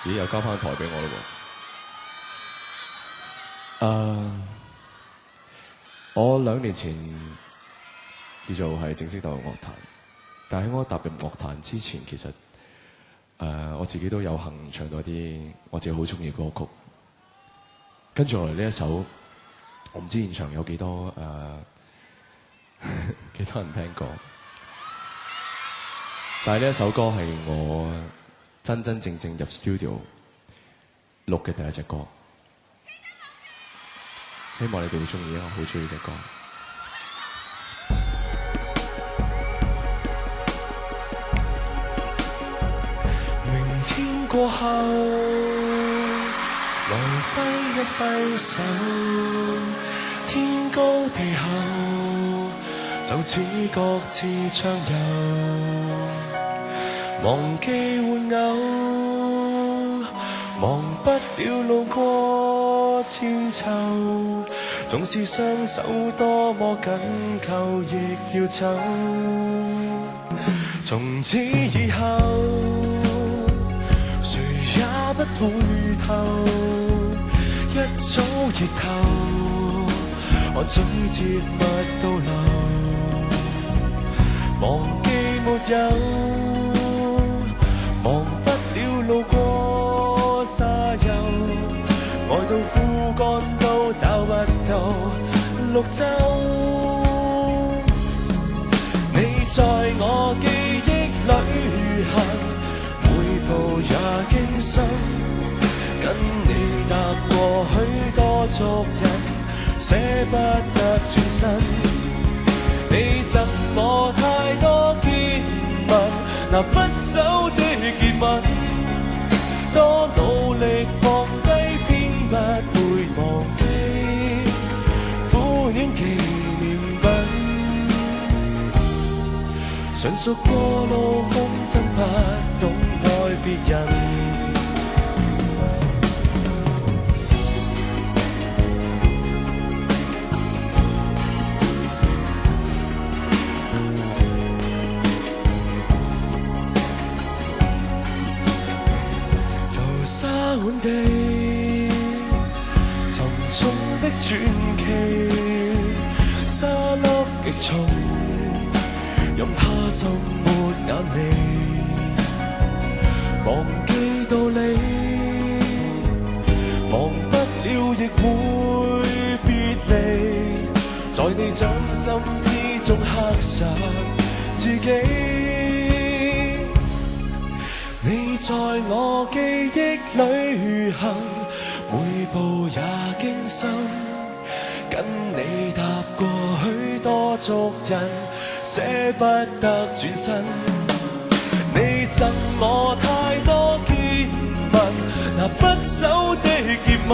咦，又交翻台俾我咯喎。我2年前叫做係正式踏入樂壇，但喺我踏入樂壇之前，其實我自己都有幸唱到啲我自己好中意嘅歌曲。跟住落嚟呢一首，我唔知現場有幾多幾多人聽過，但係呢一首歌係我真真正正入 studio 錄嘅第一隻歌，希望你哋會中意啊！我好中意呢隻歌。明天過後，來揮一揮手，天高地厚，就似各自暢遊，忘記玩偶，忘不了路過千秋，縱使雙手多麼緊扣，亦要走。從此以後，誰也不回頭，一早熱透，我嘴切勿倒流，忘記沒有，忘不了路過沙丘，愛到枯乾都找不到綠洲。你在我記憶旅行，每步也驚心，跟你踏過許多足印，捨不得轉身。你贈我太多見聞，拿不走的熱吻，多努力放低，偏不會忘記苦戀紀念品。純屬過路風箏，不懂愛別人。沙碗地，沉重的傳奇，沙粒極重，任它浸沒眼眉，忘記道理，忘不了亦會別離，在你掌心之中刻上自己。你在我記憶旅行，每步也驚心，跟你踏過許多足印，捨不得轉身。你贈我太多見聞，拿不走的熱吻，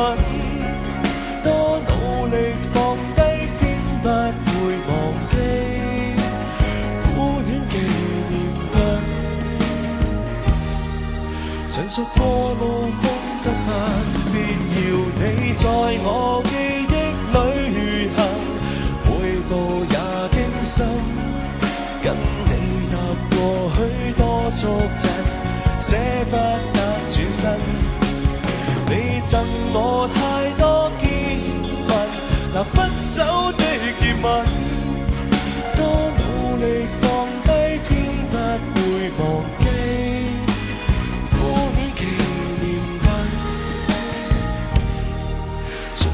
多努力放低，偏不會忘記苦戀紀念品。純屬過路風箏，不必要你在我記憶旅行，每步也驚心，跟你踏過許多足印，捨不得轉身。你贈我太多見聞，拿不走的熱吻，多努力放低，偏不會忘記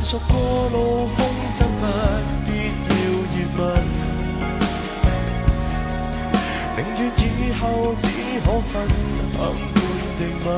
屬過路風箏，不必要熱吻，寧願以後只可分享半滴吻。